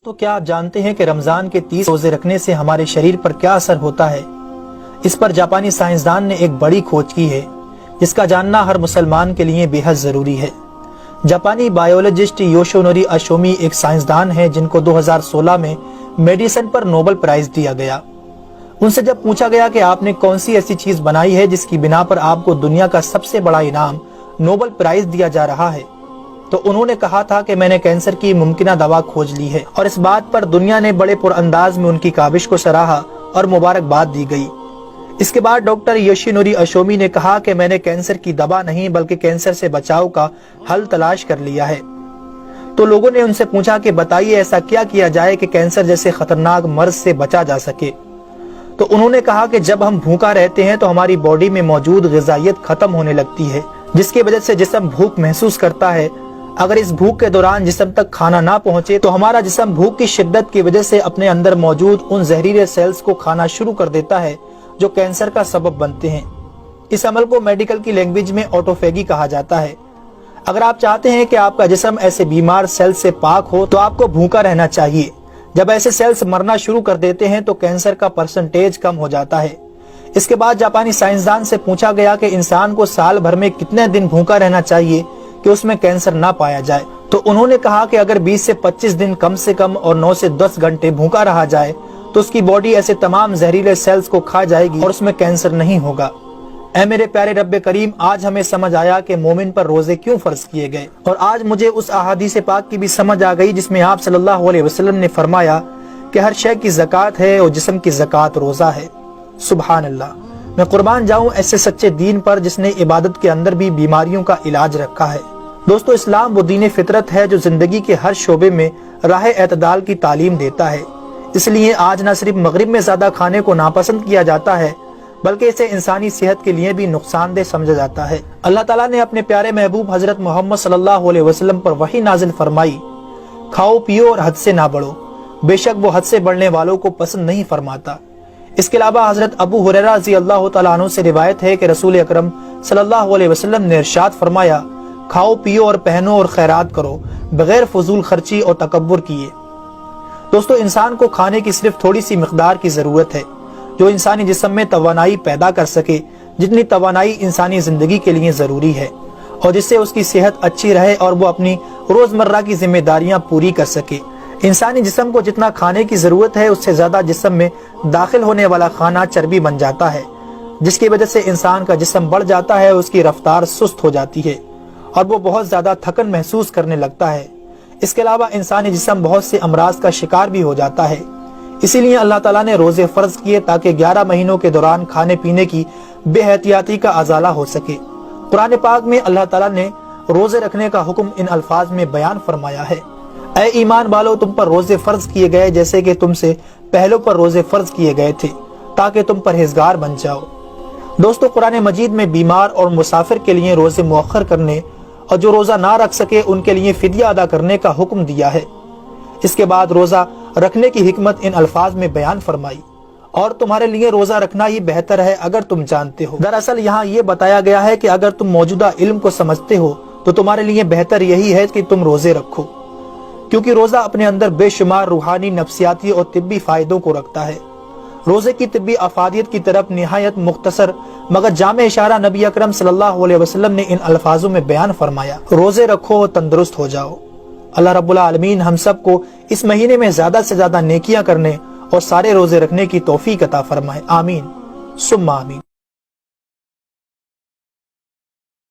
تو کیا آپ جانتے ہیں کہ رمضان کے 30 روزے رکھنے سے ہمارے شریر پر کیا اثر ہوتا ہے؟ اس پر جاپانی سائنسدان نے ایک بڑی کھوج کی ہے جس کا جاننا ہر مسلمان کے لیے بے حد ضروری ہے۔ جاپانی بایولوجسٹ یوشونوری اشومی ایک سائنسدان ہیں جن کو 2016 میں میڈیسن پر نوبل پرائز دیا گیا۔ ان سے جب پوچھا گیا کہ آپ نے کون سی ایسی چیز بنائی ہے جس کی بنا پر آپ کو دنیا کا سب سے بڑا انعام نوبل پرائز دیا جا رہا ہے، تو انہوں نے کہا تھا کہ میں نے کینسر کی ممکنہ دوا کھوج لی ہے، اور اس بات پر دنیا نے بڑے پر انداز میں ان کی کاوش کو سراہا اور مبارکباد دی گئی۔ اس کے بعد ڈاکٹر یوشینوری اشومی نے کہا کہ میں نے کینسر کی دوا نہیں بلکہ کینسر سے بچاؤ کا حل تلاش کر لیا ہے۔ تو لوگوں نے ان سے پوچھا کہ بتائیے ایسا کیا کیا جائے کہ کینسر جیسے خطرناک مرض سے بچا جا سکے؟ تو انہوں نے کہا کہ جب ہم بھوکا رہتے ہیں تو ہماری باڈی میں موجود غذائیت ختم ہونے لگتی ہے، جس کی وجہ سے جسم بھوک محسوس کرتا ہے۔ اگر اس بھوک کے دوران جسم تک کھانا نہ پہنچے تو ہمارا جسم بھوک کی شدت کی وجہ سے اپنے اندر موجود ان زہریلے سیلز کو کھانا شروع کر دیتا ہے جو کینسر کا سبب بنتے ہیں۔ اس عمل کو میڈیکل کی لینگویج میں آٹوفیگی کہا جاتا ہے۔ اگر آپ چاہتے ہیں کہ آپ کا جسم ایسے بیمار سیلز سے پاک ہو تو آپ کو بھوکا رہنا چاہیے۔ جب ایسے سیلز مرنا شروع کر دیتے ہیں تو کینسر کا پرسنٹیج کم ہو جاتا ہے۔ اس کے بعد جاپانی سائنسدان سے پوچھا گیا کہ انسان کو سال بھر میں کتنے دن بھوکا رہنا چاہیے کہ اس میں کینسر نہ پایا جائے؟ تو انہوں نے کہا کہ اگر 20 سے 25 دن کم سے کم اور 9 سے 10 گھنٹے بھوکا رہا جائے تو اس کی باڈی ایسے تمام زہریلے سیلز کو کھا جائے گی اور اس میں کینسر نہیں ہوگا۔ اے میرے پیارے رب کریم، آج ہمیں سمجھ آیا کہ مومن پر روزے کیوں فرض کیے گئے، اور آج مجھے اس احادیث پاک کی بھی سمجھ آ گئی جس میں آپ صلی اللہ علیہ وسلم نے فرمایا کہ ہر شے کی زکوٰۃ ہے اور جسم کی زکوٰۃ روزہ ہے۔ سبحان اللہ! میں قربان جاؤں ایسے سچے دین پر جس نے عبادت کے اندر بھی بیماریوں کا علاج رکھا ہے۔ دوستو، اسلام وہ دین فطرت ہے جو زندگی کے ہر شعبے میں راہ اعتدال کی تعلیم دیتا ہے۔ اس لیے آج نہ صرف مغرب میں زیادہ کھانے کو ناپسند کیا جاتا ہے بلکہ اسے انسانی صحت کے لیے بھی نقصان دہ سمجھا جاتا ہے۔ اللہ تعالیٰ نے اپنے پیارے محبوب حضرت محمد صلی اللہ علیہ وسلم پر وحی نازل فرمائی، کھاؤ پیو اور حد سے نہ بڑھو، بے شک وہ حد سے بڑھنے والوں کو پسند نہیں فرماتا۔ اس کے علاوہ حضرت ابو ہریرہ رضی اللہ تعالیٰ عنہ سے روایت ہے کہ رسول اکرم صلی اللہ علیہ وسلم نے ارشاد فرمایا، کھاؤ پیو اور پہنو اور خیرات کرو بغیر فضول خرچی اور تکبر کیے۔ دوستو، انسان کو کھانے کی صرف تھوڑی سی مقدار کی ضرورت ہے جو انسانی جسم میں توانائی پیدا کر سکے، جتنی توانائی انسانی زندگی کے لیے ضروری ہے، اور جس سے اس کی صحت اچھی رہے اور وہ اپنی روزمرہ کی ذمہ داریاں پوری کر سکے۔ انسانی جسم کو جتنا کھانے کی ضرورت ہے اس سے زیادہ جسم میں داخل ہونے والا کھانا چربی بن جاتا ہے، جس کی وجہ سے انسان کا جسم بڑھ جاتا ہے، اس کی رفتار سست ہو جاتی ہے اور وہ بہت زیادہ تھکن محسوس کرنے لگتا ہے۔ اس کے علاوہ انسانی جسم بہت سے امراض کا شکار بھی ہو جاتا ہے۔ اسی لیے اللہ تعالیٰ نے روزے فرض کیے تاکہ 11 مہینوں کے دوران کھانے پینے کی بے احتیاطی کا ازالہ ہو سکے۔ قرآن پاک میں اللہ تعالیٰ نے روزے رکھنے کا حکم ان الفاظ میں بیان فرمایا ہے، اے ایمان والو، تم پر روزے فرض کیے گئے جیسے کہ تم سے پہلوں پر روزے فرض کیے گئے تھے تاکہ تم پرہیزگار بن جاؤ۔ دوستو، قرآن مجید میں بیمار اور مسافر کے لیے روزے مؤخر کرنے اور جو روزہ نہ رکھ سکے ان کے لیے فدیہ ادا کرنے کا حکم دیا ہے۔ اس کے بعد روزہ رکھنے کی حکمت ان الفاظ میں بیان فرمائی، اور تمہارے لیے روزہ رکھنا ہی بہتر ہے اگر تم جانتے ہو۔ دراصل یہاں یہ بتایا گیا ہے کہ اگر تم موجودہ علم کو سمجھتے ہو تو تمہارے لیے بہتر یہی ہے کہ تم روزے رکھو، کیونکہ روزہ اپنے اندر بے شمار روحانی، نفسیاتی اور طبی فائدوں کو رکھتا ہے۔ روزے کی طبی افادیت کی طرف نہایت مختصر مگر جامع اشارہ نبی اکرم صلی اللہ علیہ وسلم نے ان الفاظوں میں بیان فرمایا، روزے رکھو اور تندرست ہو جاؤ۔ اللہ رب العالمین ہم سب کو اس مہینے میں زیادہ سے زیادہ نیکیاں کرنے اور سارے روزے رکھنے کی توفیق عطا فرمائے۔ آمین ثم آمین۔